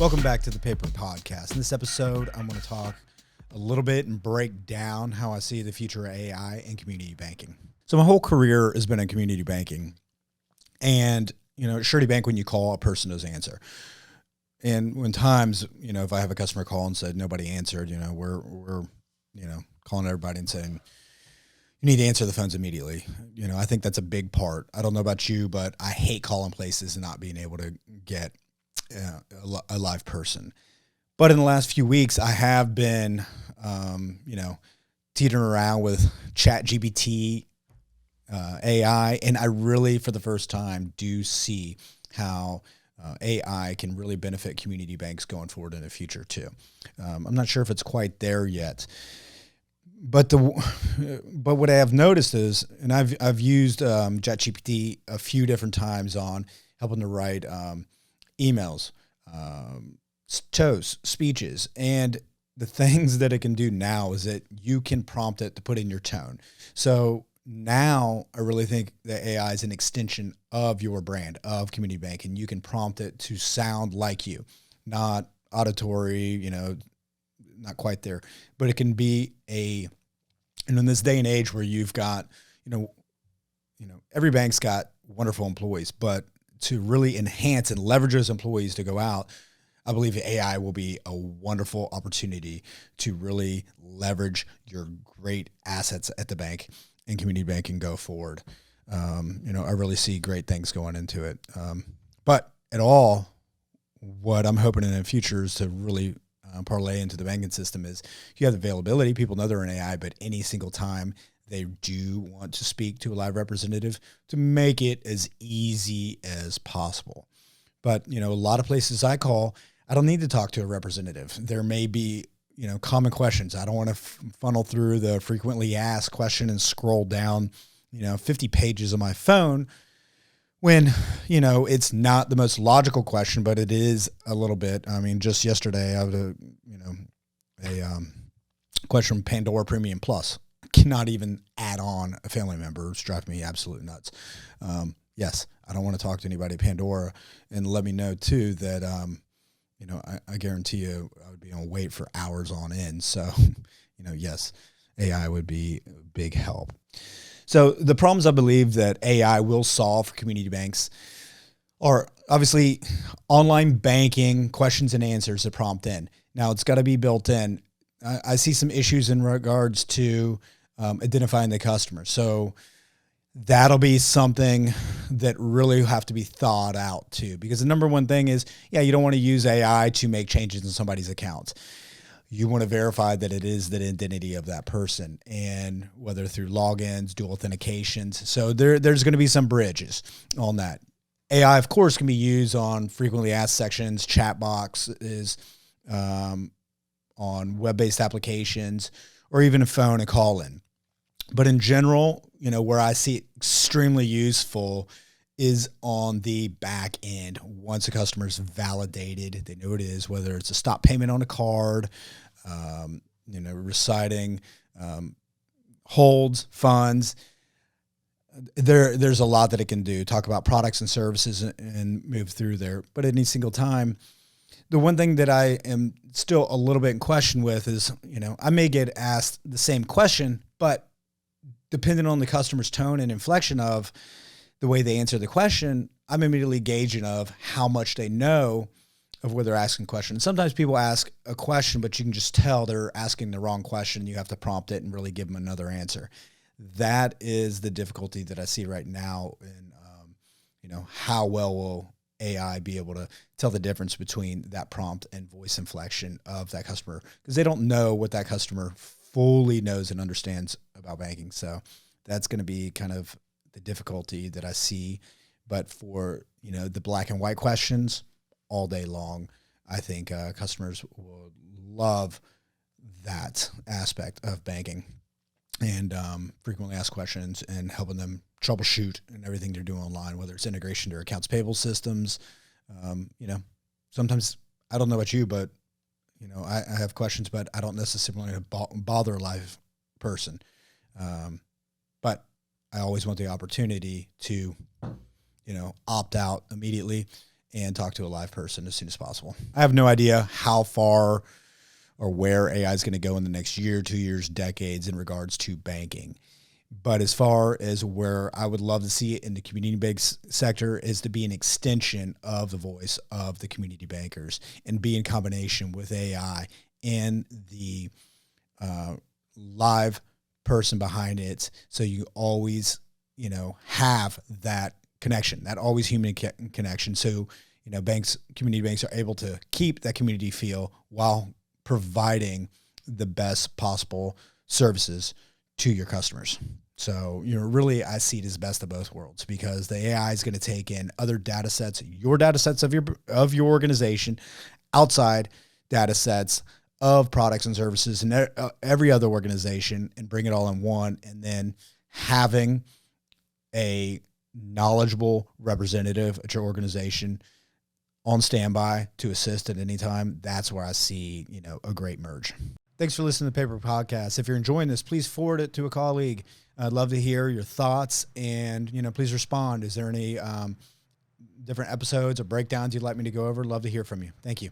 Welcome back to the Paper Podcast. In this episode, I'm going to talk a little bit and break down how I see the future of AI in community banking. So my whole career has been in community banking. And, at Surety Bank, when you call, a person does answer. And when times, if I have a customer call and said nobody answered, we're calling everybody and saying, you need to answer the phones immediately. I think that's a big part. I don't know about you, but I hate calling places and not being able to get a live person. But in the last few weeks, I have been, teetering around with ChatGPT, AI, and I really, for the first time, do see how AI can really benefit community banks going forward in the future too. I'm not sure if it's quite there yet, but what I have noticed is, and I've used ChatGPT a few different times on helping to write emails, toasts, speeches, and the things that it can do now is that you can prompt it to put in your tone. So now I really think that AI is an extension of your brand, of community bank, and you can prompt it to sound like you, not auditory, not quite there, but it can be and in this day and age where you've got, every bank's got wonderful employees, but to really enhance and leverage those employees to go out, I believe AI will be a wonderful opportunity to really leverage your great assets at the bank and community banking go forward. I really see great things going into it. But at all, what I'm hoping in the future is to really parlay into the banking system is you have availability. People know they're in AI, but any single time they do want to speak to a live representative, to make it as easy as possible. But, a lot of places I call, I don't need to talk to a representative. There may be, common questions. I don't want to funnel through the frequently asked question and scroll down, 50 pages of my phone when, it's not the most logical question, but it is a little bit. I mean, just yesterday I had a question from Pandora Premium Plus. Cannot even add on a family member. It's driving me absolute nuts. Yes, I don't want to talk to anybody at Pandora, and let me know too that, I guarantee you I would be on wait for hours on end. So, yes, AI would be a big help. So the problems I believe that AI will solve for community banks are obviously online banking, questions and answers to prompt in. Now it's got to be built in. I see some issues in regards to identifying the customer. So that'll be something that really have to be thought out too, because the number one thing is, you don't want to use AI to make changes in somebody's accounts. You want to verify that it is the identity of that person, and whether through logins, dual authentications. So there's going to be some bridges on that. AI, of course, can be used on frequently asked sections, chat boxes, on web-based applications, or even a phone and call in. But in general, where I see it extremely useful is on the back end. Once a customer's validated, they know what it is, whether it's a stop payment on a card, reciting holds, funds. There's a lot that it can do. Talk about products and services and move through there. But at any single time, the one thing that I am still a little bit in question with is, I may get asked the same question, but depending on the customer's tone and inflection of the way they answer the question, I'm immediately gauging of how much they know of where they're asking questions. Sometimes people ask a question, but you can just tell they're asking the wrong question. You have to prompt it and really give them another answer. That is the difficulty that I see right now in, how well will AI be able to tell the difference between that prompt and voice inflection of that customer, because they don't know what that customer fully knows and understands about banking. So that's going to be kind of the difficulty that I see. But for, the black and white questions all day long, I think customers will love that aspect of banking and frequently asked questions and helping them troubleshoot and everything they're doing online, whether it's integration to their accounts payable systems. Sometimes I don't know about you, but I have questions, but I don't necessarily bother a live person. But I always want the opportunity to, opt out immediately and talk to a live person as soon as possible. I have no idea how far or where AI is going to go in the next year, 2 years, decades in regards to banking. But as far as where I would love to see it in the community bank sector is to be an extension of the voice of the community bankers and be in combination with AI and the live person behind it. So you always, have that connection, that always human connection. So, community banks are able to keep that community feel while providing the best possible services to your customers. So, really, I see it as best of both worlds because the AI is going to take in other data sets, your data sets of your organization, outside data sets of products and services and every other organization, and bring it all in one. And then having a knowledgeable representative at your organization on standby to assist at any time. That's where I see, a great merge. Thanks for listening to the Paper Podcast. If you're enjoying this, please forward it to a colleague. I'd love to hear your thoughts and, please respond. Is there any different episodes or breakdowns you'd like me to go over? Love to hear from you. Thank you.